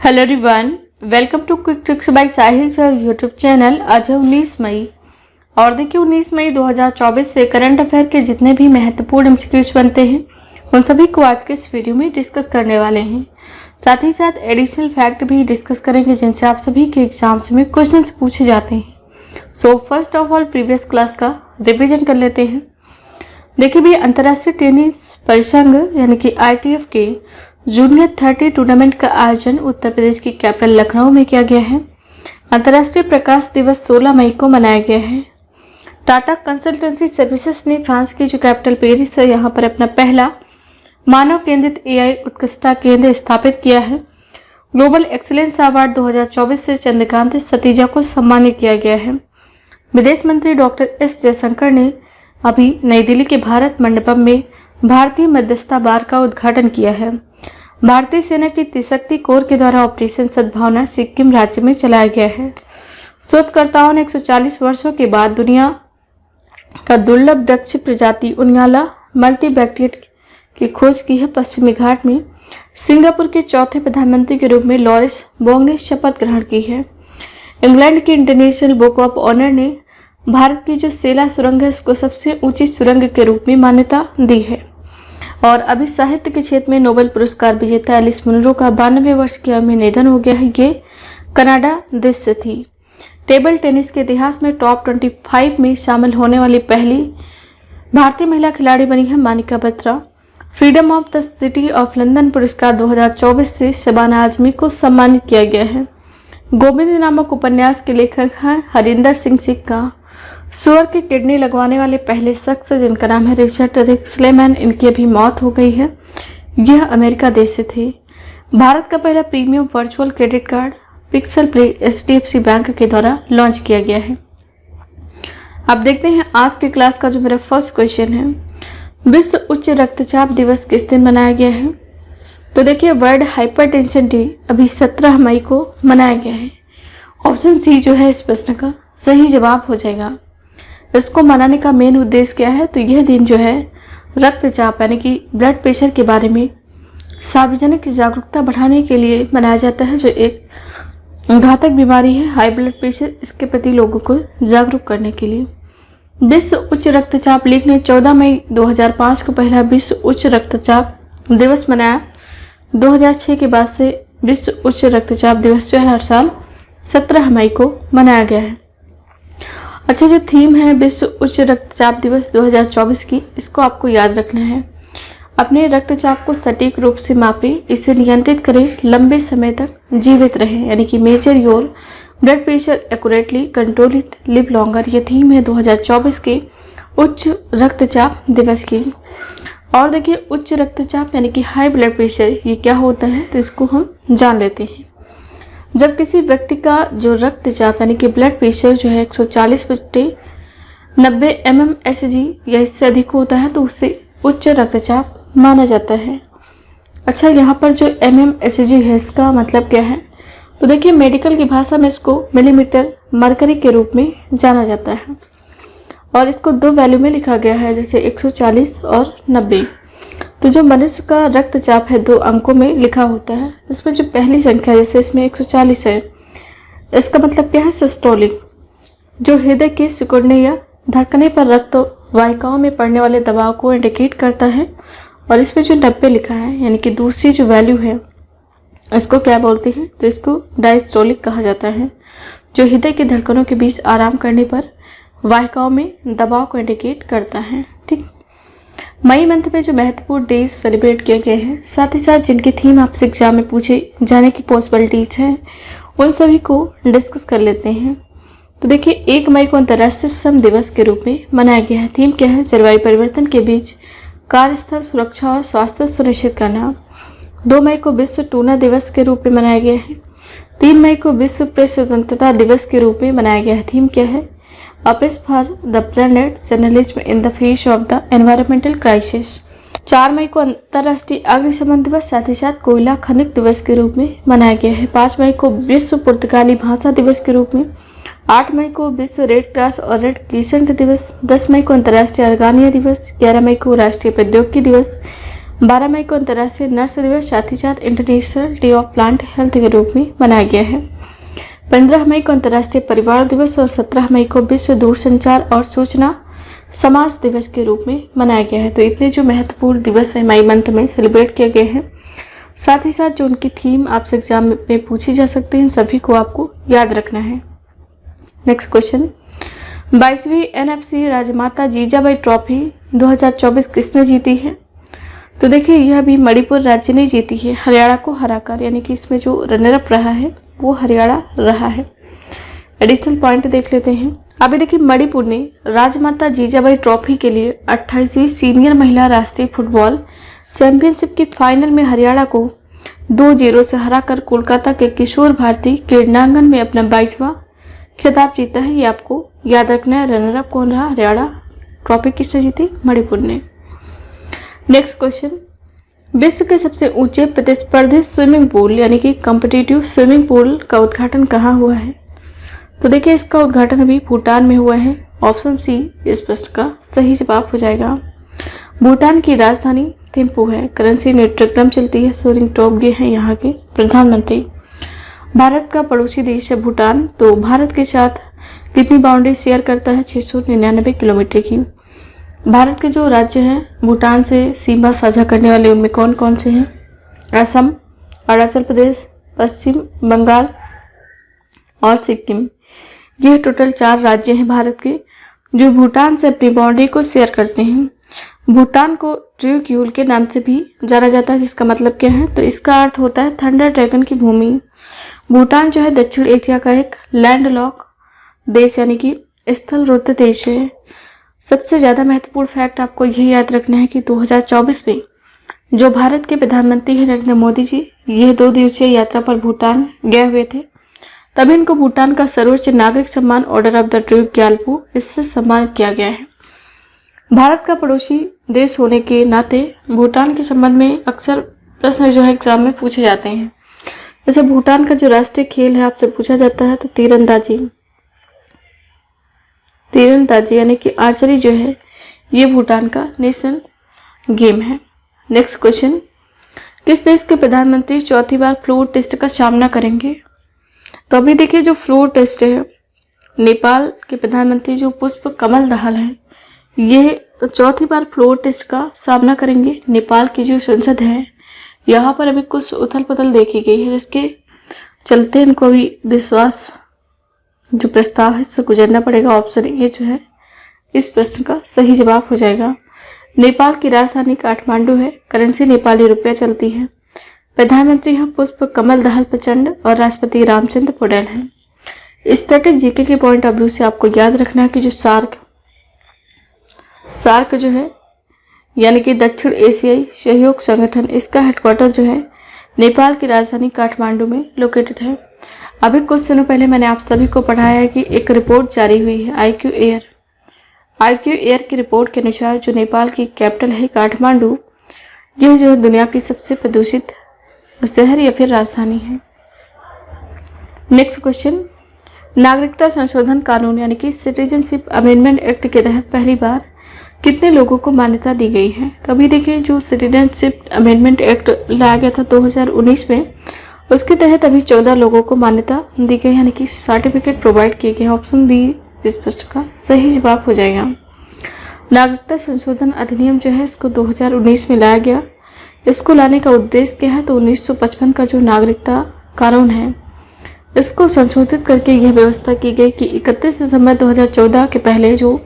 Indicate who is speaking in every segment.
Speaker 1: Hello everyone, welcome to quick tricks by Sahil sir YouTube channel. आज है 19 मई और देखिए 19 मई 2024 से करंट अफेयर के जितने भी महत्वपूर्ण एमसीक्यूज बनते हैं उन सभी को आज के इस वीडियो में डिस्कस करने वाले हैं। साथ ही साथ एडिशनल फैक्ट भी डिस्कस करेंगे जिनसे आप सभी के एग्जाम्स में क्वेश्चन पूछे जाते हैं। So first of all previous class का रिविजन कर लेते हैं। देखिए भी अंतर्राष्ट्रीय टेनिस परिसंघ यानी कि ITF के जूनियर 30 टूर्नामेंट का आयोजन उत्तर प्रदेश की कैपिटल लखनऊ में किया गया है। अंतर्राष्ट्रीय प्रकाश दिवस 16 मई को मनाया गया है। टाटा कंसल्टेंसी सर्विसेज ने फ्रांस की जो कैपिटल पेरिस है यहाँ पर अपना पहला मानव केंद्रित AI उत्कृष्टता केंद्र स्थापित किया है। ग्लोबल एक्सीलेंस अवार्ड 2024 से चंद्रकांत सतीजा को सम्मानित किया गया है। विदेश मंत्री डॉक्टर S जयशंकर ने अभी नई दिल्ली के भारत मंडपम में भारतीय मध्यस्थता बार का उद्घाटन किया है। भारतीय सेना की त्रिशक्ति कोर के द्वारा ऑपरेशन सद्भावना सिक्किम राज्य में चलाया गया है। शोधकर्ताओं ने 140 वर्षों के बाद दुनिया का दुर्लभ वृक्ष प्रजाति उनियाला मल्टीबैक्टीरियट की खोज की है। पश्चिमी घाट में सिंगापुर के चौथे प्रधानमंत्री के रूप में लॉरेंस बोंग ने शपथ ग्रहण की है। इंग्लैंड की इंटरनेशनल बुक ऑफ ऑनर ने भारत की जो सेला सुरंग है इसको सबसे ऊंची सुरंग के रूप में मान्यता दी है। और अभी साहित्य के क्षेत्र में नोबेल पुरस्कार विजेता एलिस मुनरो का 92वें वर्ष की आयु में निधन हो गया है। ये कनाडा देश से थी। टेबल टेनिस के इतिहास में टॉप 25 में शामिल होने वाली पहली भारतीय महिला खिलाड़ी बनी है Manika Batra. Freedom of the city of London पुरस्कार 2024 से शबाना आजमी को सम्मानित किया गया है। गोविंद नामक उपन्यास के लेखक हैं हरिंदर सिंह सिक्का। सुअर की किडनी लगवाने वाले पहले शख्स जिनका नाम है रिचर्ड रिक्सलेमैन, इनकी अभी मौत हो गई है। यह अमेरिका देश से थे। भारत का पहला premium virtual credit card pixel play HDFC bank के द्वारा लॉन्च किया गया है। अब देखते हैं आज की क्लास का जो मेरा फर्स्ट क्वेश्चन है, विश्व उच्च रक्तचाप दिवस किस दिन मनाया गया है? तो देखिए वर्ल्ड हाइपरटेंशन डे अभी 17 मई को मनाया गया है। ऑप्शन सी जो है इस प्रश्न का सही जवाब हो जाएगा। इसको मनाने का मेन उद्देश्य क्या है? तो यह दिन जो है रक्तचाप यानी कि ब्लड प्रेशर के बारे में सार्वजनिक जागरूकता बढ़ाने के लिए मनाया जाता है। जो एक घातक बीमारी है हाई ब्लड प्रेशर, इसके प्रति लोगों को जागरूक करने के लिए विश्व उच्च रक्तचाप लीग ने 14 मई 2005 को पहला विश्व उच्च रक्तचाप दिवस मनाया। 2006 के बाद से विश्व उच्च रक्तचाप दिवस जो है हर साल 17 मई को मनाया गया है। अच्छा, जो थीम है विश्व उच्च रक्तचाप दिवस 2024 की, इसको आपको याद रखना है। अपने रक्तचाप को सटीक रूप से मापें, इसे नियंत्रित करें, लंबे समय तक जीवित रहें यानी कि major your blood pressure accurately, control it, live longer. ये थीम है 2024 के उच्च रक्तचाप दिवस की। और देखिए उच्च रक्तचाप यानी कि हाई ब्लड प्रेशर ये क्या होता है, तो इसको हम जान लेते हैं। जब किसी व्यक्ति का जो रक्तचाप यानी कि ब्लड प्रेशर जो है 140/90 mmHg या इससे अधिक होता है तो उसे उच्च रक्तचाप माना जाता है। अच्छा, यहाँ पर जो mmHg है इसका मतलब क्या है? तो देखिए मेडिकल की भाषा में इसको मिलीमीटर मरकरी के रूप में जाना जाता है और इसको दो वैल्यू में लिखा गया है, जैसे 140 और 90। तो जो मनुष्य का रक्तचाप है 2 अंकों में लिखा होता है। इसमें जो पहली संख्या जैसे इसमें 140 है, इसका मतलब क्या है? सिस्टोलिक, जो हृदय के सिकुड़ने या धड़कने पर रक्त वाहिकाओं में पड़ने वाले दबाव को इंडिकेट करता है। और इसमें जो 90 लिखा है यानी कि दूसरी जो वैल्यू है इसको क्या बोलते हैं? तो इसको डायस्टोलिक कहा जाता है, जो हृदय के धड़कनों के बीच आराम करने पर वाहिकाओं में दबाव को इंडिकेट करता है। ठीक, मई मंथ में जो महत्वपूर्ण डेज सेलिब्रेट किए गए हैं, साथ ही साथ जिनकी थीम आपसे एग्जाम में पूछे जाने की पॉसिबिलिटीज हैं, उन सभी को डिस्कस कर लेते हैं। तो देखिए 1 मई को अंतर्राष्ट्रीय श्रम दिवस के रूप में मनाया गया है। थीम क्या है? जलवायु परिवर्तन के बीच कार्यस्थल सुरक्षा और स्वास्थ्य सुनिश्चित करना। 2 मई को विश्व टूना दिवस के रूप में मनाया गया है। 3 मई को विश्व प्रेस स्वतंत्रता दिवस के रूप में मनाया गया है। थीम क्या है? A press for the planet journalism in the face of the environmental crisis। 4 मई को अंतर्राष्ट्रीय अग्निशमन दिवस साथ ही साथ कोयला खनिक दिवस के रूप में मनाया गया है। 5 मई को विश्व पुर्तगाली भाषा दिवस के रूप में। 8 मई को विश्व रेड क्रॉस और रेड क्रिसेंट दिवस। 10 मई को अंतर्राष्ट्रीय अर्गानिया दिवस। 11 मई को राष्ट्रीय प्रौद्योगिकी दिवस। 12 मई को अंतर्राष्ट्रीय नर्स दिवस, साथ ही साथ international day of plant health के रूप में मनाया गया है। 15 मई को अंतर्राष्ट्रीय परिवार दिवस और 17 मई को विश्व दूरसंचार और सूचना समाज दिवस के रूप में मनाया गया है। तो इतने जो महत्वपूर्ण दिवस है मई मंथ में सेलिब्रेट किए गए हैं, साथ ही साथ जो उनकी थीम आपसे एग्जाम में पूछी जा सकती है, सभी को आपको याद रखना है। नेक्स्ट क्वेश्चन, 22वीं NFC राजमाता जीजाबाई ट्रॉफी 2024 किसने जीती है? तो देखिए यह भी मणिपुर राज्य ने जीती है, हरियाणा को हराकर, यानी कि इसमें जो रनर अप रहा है वो हरियाणा रहा है। एडिशनल पॉइंट देख लेते हैं। अभी देखिए मणिपुर ने राजमाता जीजाबाई ट्रॉफी के लिए 28वीं सीनियर महिला राष्ट्रीय फुटबॉल चैंपियनशिप की फाइनल में हरियाणा को 2-0 से हराकर कोलकाता के किशोर भारती क्रीडांगन में अपना 22वां खिताब जीता है। ये आपको याद रखना है। रनर अप कौन रहा? हरियाणा। ट्रॉफी किसने जीती? मणिपुर ने। नेक्स्ट क्वेश्चन, विश्व के सबसे ऊंचे प्रतिस्पर्धी स्विमिंग पूल यानी कि कॉम्पिटिटिव स्विमिंग पूल का उद्घाटन कहाँ हुआ है? तो देखिए इसका उद्घाटन अभी भूटान में हुआ है। ऑप्शन सी इस प्रश्न का सही जवाब हो जाएगा। भूटान की राजधानी थिम्पू है। करेंसी न्यूट्रिग्राम चलती है। सोरिंग टोब्गे हैं यहाँ के प्रधानमंत्री। भारत का पड़ोसी देश है भूटान। तो भारत के साथ कितनी बाउंड्री शेयर करता है? 699 किलोमीटर की। भारत के जो राज्य हैं भूटान से सीमा साझा करने वाले उनमें कौन कौन से हैं? असम, अरुणाचल प्रदेश, पश्चिम बंगाल और सिक्किम। यह टोटल 4 राज्य हैं भारत के जो भूटान से अपनी बाउंड्री को शेयर करते हैं। भूटान को ट्रिक्यूल के नाम से भी जाना जाता है, जिसका मतलब क्या है? तो इसका अर्थ होता है थंडर ड्रैगन की भूमि। भूटान जो है दक्षिण एशिया का एक लैंडलॉक देश यानी कि स्थल रुद्ध देश है। सबसे ज़्यादा महत्वपूर्ण फैक्ट आपको यही याद रखना है कि 2024 में जो भारत के प्रधानमंत्री हैं नरेंद्र मोदी जी, यह 2 दिवसीय यात्रा पर भूटान गए हुए थे। तभी इनको भूटान का सर्वोच्च नागरिक सम्मान order of the Duke Gyalpo इससे सम्मानित किया गया है। भारत का पड़ोसी देश होने के नाते भूटान के संबंध में अक्सर प्रश्न जो है एग्जाम में पूछे जाते हैं। जैसे भूटान का जो राष्ट्रीय खेल है आपसे पूछा जाता है तो तीरंदाजी यानी कि आर्चरी जो है ये भूटान का नेशनल गेम है। नेक्स्ट क्वेश्चन, किस देश के प्रधानमंत्री चौथी बार फ्लोर टेस्ट का सामना करेंगे? तो अभी देखिए जो फ्लोर टेस्ट है नेपाल के प्रधानमंत्री जो पुष्प कमल दहल है ये चौथी बार फ्लोर टेस्ट का सामना करेंगे। नेपाल की जो संसद है यहाँ पर अभी कुछ उथल पुथल देखी गई है, जिसके चलते इनको अभी विश्वास जो प्रस्ताव है इससे गुजरना पड़ेगा। ऑप्शन ए जो है इस प्रश्न का सही जवाब हो जाएगा। नेपाल की राजधानी काठमांडू है। करेंसी नेपाली रुपया चलती है। प्रधानमंत्री हैं पुष्प कमल दहल प्रचंड और राष्ट्रपति रामचंद्र पौडेल हैं। स्टैटिक जीके के पॉइंट ऑफ व्यू से आपको याद रखना है कि जो सार्क जो है यानी कि दक्षिण एशियाई सहयोग संगठन, इसका हेडक्वार्टर जो है नेपाल की राजधानी काठमांडू में लोकेटेड है। अभी कुछ दिनों पहले मैंने आप सभी को पढ़ाया है कि एक रिपोर्ट जारी हुई है IQ एयर की रिपोर्ट के अनुसार जो नेपाल की कैपिटल है काठमांडू, यह जो है दुनिया की सबसे प्रदूषित शहर या फिर राजधानी है। नेक्स्ट क्वेश्चन, नागरिकता संशोधन कानून यानी कि सिटीजनशिप अमेंडमेंट एक्ट के तहत पहली बार कितने लोगों को मान्यता दी गई है? तो अभी देखिए जो सिटीजनशिप अमेंडमेंट एक्ट लाया गया था 2019 में, उसके तहत अभी 14 लोगों को मान्यता दी गई यानी कि सर्टिफिकेट प्रोवाइड किए गए। ऑप्शन बी इस प्रश्न का सही जवाब हो जाएगा। नागरिकता संशोधन अधिनियम जो है इसको 2019 में लाया गया। इसको लाने का उद्देश्य क्या है? तो 1955 का जो नागरिकता कानून है इसको संशोधित करके यह व्यवस्था की गई कि 31 दिसंबर 2014 के पहले जो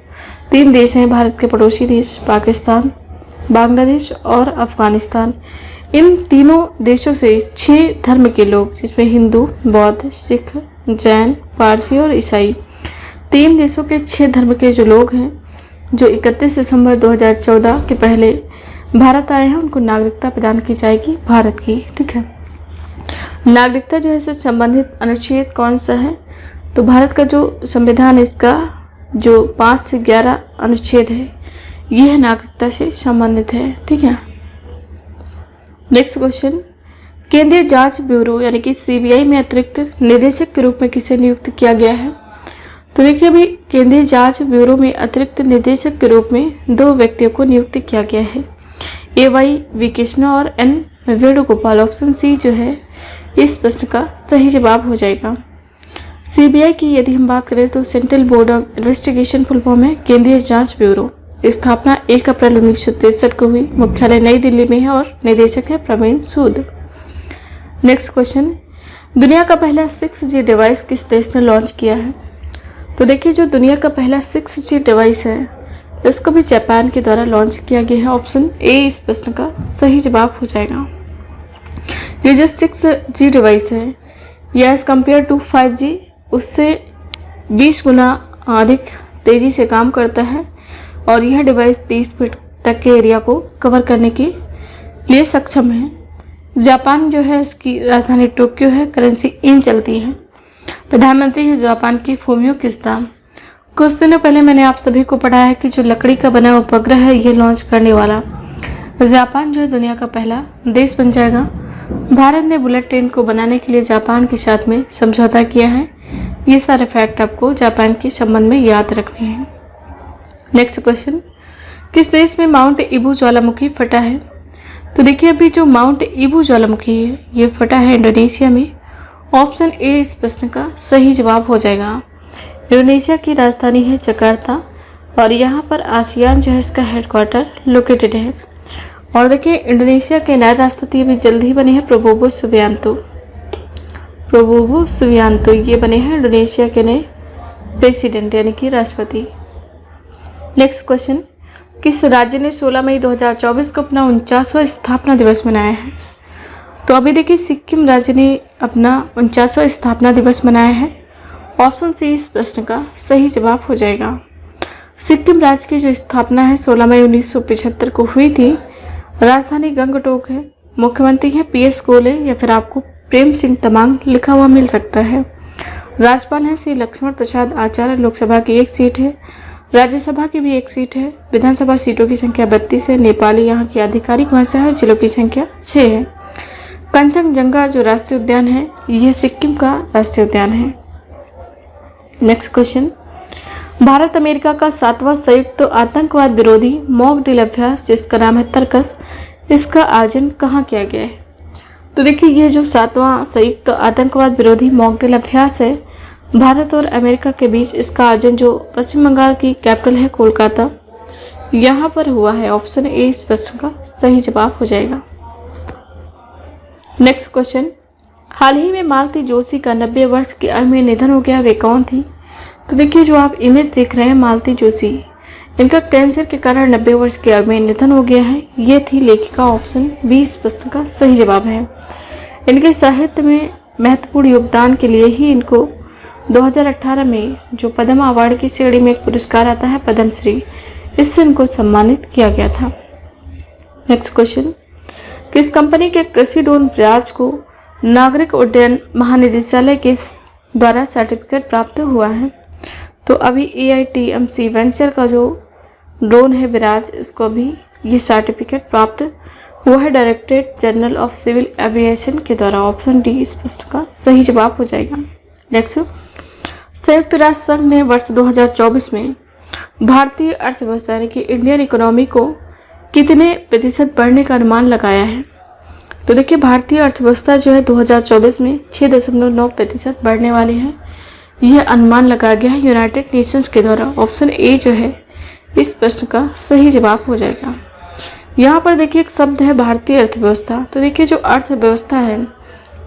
Speaker 1: 3 देश हैं भारत के पड़ोसी देश पाकिस्तान, बांग्लादेश और अफगानिस्तान, इन तीनों देशों से 6 धर्म के लोग जिसमें हिंदू, बौद्ध, सिख, जैन, पारसी और ईसाई, 3 देशों के 6 धर्म के जो लोग हैं जो 31 दिसंबर 2014 के पहले भारत आए हैं उनको नागरिकता प्रदान की जाएगी भारत की। ठीक है, नागरिकता जो है इससे संबंधित अनुच्छेद कौन सा है? तो भारत का जो संविधान इसका जो 5 से 11 अनुच्छेद है यह नागरिकता से संबंधित है। ठीक है, नेक्स्ट क्वेश्चन, केंद्रीय जांच ब्यूरो यानी कि CBI में अतिरिक्त निदेशक के रूप में किसे नियुक्त किया गया है? तो देखिए अभी केंद्रीय जांच ब्यूरो में अतिरिक्त निदेशक के रूप में 2 व्यक्तियों को नियुक्त किया गया है। ए वाई वी कृष्णा और एन वेणुगोपाल। ऑप्शन सी जो है इस प्रश्न का सही जवाब हो जाएगा। सीबीआई की यदि हम बात करें तो central board of investigation full form है केंद्रीय जांच ब्यूरो। स्थापना 1 अप्रैल 1963 को हुई। मुख्यालय नई दिल्ली में है और निदेशक है प्रवीण सूद। नेक्स्ट क्वेश्चन, दुनिया का पहला 6G डिवाइस किस देश ने लॉन्च किया है? तो देखिए जो दुनिया का पहला 6G डिवाइस है इसको भी जापान के द्वारा लॉन्च किया गया है। ऑप्शन ए इस प्रश्न का सही जवाब हो जाएगा। ये जो 6G डिवाइस है यह एज कम्पेयर टू 5G उससे 20 गुना अधिक तेज़ी से काम करता है और यह डिवाइस 30 फीट तक के एरिया को कवर करने के लिए सक्षम है। जापान जो है इसकी राजधानी टोक्यो है। करेंसी इन चलती है। प्रधानमंत्री है जापान की फूमियो किस्ता। कुछ दिनों पहले मैंने आप सभी को पढ़ाया है कि जो लकड़ी का बना उपग्रह है ये लॉन्च करने वाला जापान जो है दुनिया का पहला देश बन जाएगा। भारत ने बुलेट ट्रेन को बनाने के लिए जापान के साथ में समझौता किया है। ये सारे फैक्ट आपको जापान के संबंध में याद रखने हैं। नेक्स्ट क्वेश्चन, किस देश में माउंट ईबू ज्वालामुखी फटा है? तो देखिए अभी जो माउंट ईबू ज्वालामुखी है ये फटा है इंडोनेशिया में। ऑप्शन ए इस प्रश्न का सही जवाब हो जाएगा। इंडोनेशिया की राजधानी है जकार्ता और यहाँ पर आसियान जो है इसका हेडक्वार्टर लोकेटेड है। और देखिए इंडोनेशिया के नए राष्ट्रपति अभी जल्द ही बने हैं प्रबोवो सुबियांतो ये बने हैं इंडोनेशिया के नए प्रेसिडेंट यानी कि राष्ट्रपति। नेक्स्ट क्वेश्चन, किस राज्य ने 16 मई 2024 को अपना 49वां स्थापना दिवस मनाया है? तो अभी देखिए सिक्किम राज्य ने अपना 49वां स्थापना दिवस मनाया है। ऑप्शन सी इस प्रश्न का सही जवाब हो जाएगा। सिक्किम राज्य की जो स्थापना है 16 मई 1975 को हुई थी। राजधानी गंगटोक है। मुख्यमंत्री है PS गोले या फिर आपको प्रेम सिंह तमांग लिखा हुआ मिल सकता है। राज्यपाल है श्री लक्ष्मण प्रसाद आचार्य। लोकसभा की 1 सीट है। राज्यसभा की भी 1 सीट है। विधानसभा सीटों की संख्या 32 है। नेपाली यहाँ की आधिकारिक भाषा है। जिलों की संख्या 6 है। कंचनजंगा जो राष्ट्रीय उद्यान है यह सिक्किम का राष्ट्रीय उद्यान है। नेक्स्ट क्वेश्चन, भारत अमेरिका का 7वां संयुक्त आतंकवाद विरोधी मॉक ड्रिल अभ्यास जिसका नाम है तर्कस, इसका आयोजन कहाँ किया गया है? तो देखिए यह जो 7वां संयुक्त आतंकवाद विरोधी मॉक ड्रिल अभ्यास है भारत और अमेरिका के बीच, इसका आयोजन जो पश्चिम बंगाल की कैपिटल है कोलकाता यहाँ पर हुआ है। ऑप्शन ए इस प्रश्न का सही जवाब हो जाएगा। नेक्स्ट क्वेश्चन, हाल ही में मालती जोशी का 90 वर्ष की आयु में निधन हो गया, वे कौन थी? तो देखिए जो आप इमेज देख रहे हैं मालती जोशी, इनका कैंसर के कारण 90 वर्ष की आयु में निधन हो गया है। ये थी लेखिका। ऑप्शन बी इस प्रश्न का सही जवाब है। इनके साहित्य में महत्वपूर्ण योगदान के लिए ही इनको 2018 में जो पद्म अवार्ड की श्रेणी में एक पुरस्कार आता है पद्मश्री, इससे इनको सम्मानित किया गया था। नेक्स्ट क्वेश्चन, किस कंपनी के कृषि ड्रोन ब्राज को नागरिक उड्डयन महानिदेशालय के द्वारा सर्टिफिकेट प्राप्त हुआ है? तो अभी AITMC वेंचर का जो ड्रोन है विराज, इसको अभी ये सर्टिफिकेट प्राप्त हुआ है directorate general of civil aviation के द्वारा। ऑप्शन डी इस प्रश्न का सही जवाब हो जाएगा। नेक्स्ट, संयुक्त राष्ट्र संघ ने वर्ष 2024 में भारतीय अर्थव्यवस्था यानी कि इंडियन इकोनॉमी को कितने प्रतिशत बढ़ने का अनुमान लगाया है? तो देखिए भारतीय अर्थव्यवस्था जो है 2024 में 6.9% बढ़ने वाली है। यह अनुमान लगाया गया है यूनाइटेड नेशंस के द्वारा। ऑप्शन ए जो है इस प्रश्न का सही जवाब हो जाएगा। यहाँ पर देखिए एक शब्द है भारतीय अर्थव्यवस्था। तो देखिए जो अर्थव्यवस्था है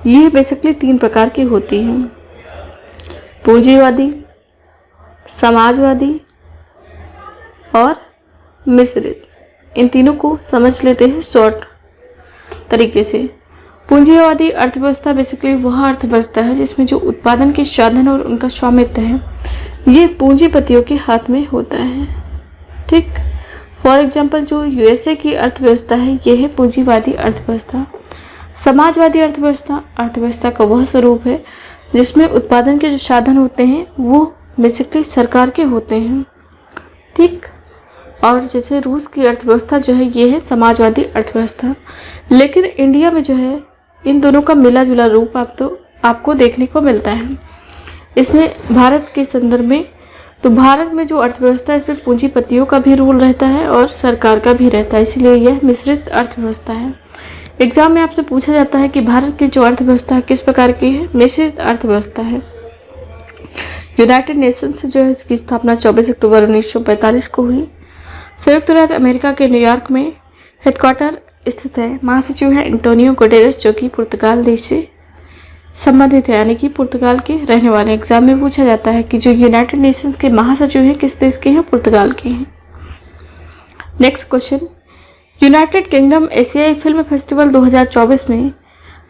Speaker 1: यह बेसिकली 3 प्रकार की होती है, पूंजीवादी, समाजवादी और मिश्रित। इन तीनों को समझ लेते हैं शॉर्ट तरीके से। पूंजीवादी अर्थव्यवस्था बेसिकली वह अर्थव्यवस्था है जिसमें जो उत्पादन के साधन और उनका स्वामित्व है ये पूंजीपतियों के हाथ में होता है। ठीक, फॉर एग्जांपल जो USA की अर्थव्यवस्था है ये है पूंजीवादी अर्थव्यवस्था। समाजवादी अर्थव्यवस्था का वह स्वरूप है जिसमें उत्पादन के जो साधन होते हैं वो बेसिकली सरकार के होते हैं। ठीक, और जैसे रूस की अर्थव्यवस्था जो है ये है समाजवादी अर्थव्यवस्था। लेकिन इंडिया में जो है इन दोनों का मिला जुला रूप आपको देखने को मिलता है। इसमें भारत के संदर्भ में तो भारत में जो अर्थव्यवस्था है इसमें पूंजीपतियों का भी रोल रहता है और सरकार का भी रहता है, इसलिए यह मिश्रित अर्थव्यवस्था है। एग्जाम में आपसे पूछा जाता है कि भारत की जो अर्थव्यवस्था है किस प्रकार की है, मिश्रित अर्थव्यवस्था है। यूनाइटेड नेशंस जो है इसकी स्थापना 24 अक्टूबर 1945 को हुई। संयुक्त राज्य अमेरिका के न्यूयॉर्क में हेडक्वार्टर स्थित है। महासचिव है एंटोनियो गुटेरेस, जो कि पुर्तगाल देश से संबंधित है, यानी कि पुर्तगाल के रहने वाले। एग्जाम में पूछा जाता है कि जो यूनाइटेड नेशंस के महासचिव हैं किस देश के हैं, पुर्तगाल के हैं। नेक्स्ट क्वेश्चन, यूनाइटेड किंगडम एशियाई फिल्म फेस्टिवल 2024 में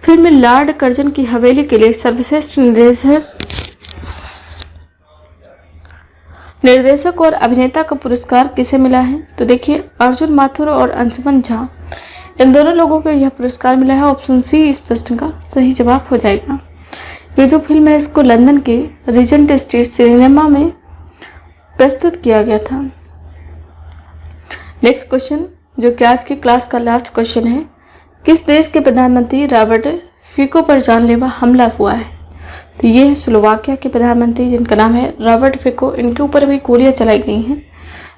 Speaker 1: फिल्म लॉर्ड कर्जन की हवेली के लिए सर्वश्रेष्ठ निर्देशक और अभिनेता का पुरस्कार किसे मिला है? तो देखिए, अर्जुन माथुर और अंशुमन झा, इन दोनों लोगों को यह पुरस्कार मिला है। ऑप्शन सी इस प्रश्न का सही जवाब हो जाएगा। ये जो फिल्म है इसको लंदन के रीजेंट स्ट्रीट सिनेमा में प्रस्तुत किया गया था। नेक्स्ट क्वेश्चन, जो कि आज की क्लास का लास्ट क्वेश्चन है, किस देश के प्रधानमंत्री रॉबर्ट फिको पर जानलेवा हमला हुआ है? तो ये है स्लोवाकिया के प्रधानमंत्री, जिनका नाम है रॉबर्ट फिको। इनके ऊपर भी गोलियां चलाई गई हैं,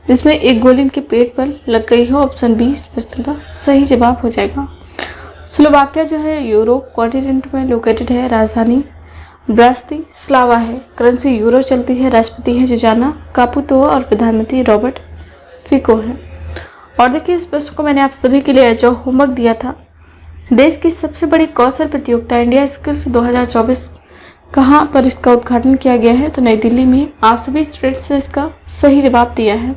Speaker 1: जिसमें एक गोली इनके पेट पर लग गई है। ऑप्शन बी इस प्रश्न का सही जवाब हो जाएगा। स्लोवाकिया जो है यूरोप कॉन्टिनेंट में लोकेटेड है। राजधानी ब्रातिस्लावा है। करेंसी यूरो चलती है। राष्ट्रपति है जुजाना कापुतोवा और प्रधानमंत्री रॉबर्ट फिको है। और देखिए, इस प्रश्न को मैंने आप सभी के लिए जो होमवर्क दिया था, देश की सबसे बड़ी कौशल प्रतियोगिता इंडिया स्किल्स 2024 कहाँ पर इसका उद्घाटन किया गया है? तो नई दिल्ली में। आप सभी स्टूडेंट्स ने इसका सही जवाब दिया है।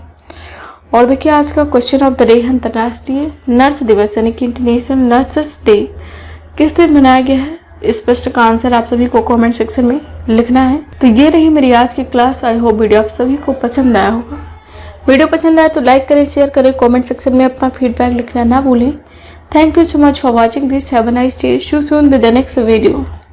Speaker 1: और देखिए, आज का क्वेश्चन ऑफ द डे, अंतर्राष्ट्रीय नर्स दिवस यानी कि इंटरनेशनल नर्सेस डे किस दिन मनाया गया है? इस प्रश्न का आंसर आप सभी को कमेंट सेक्शन में लिखना है। तो ये रही मेरी आज की क्लास। आई होप वीडियो आप सभी को पसंद आया होगा। वीडियो पसंद आया तो लाइक करें, शेयर करें, कमेंट सेक्शन में अपना फीडबैक लिखना ना भूलें। Thank you so much for watching this. Have a nice day. See you soon with the next video.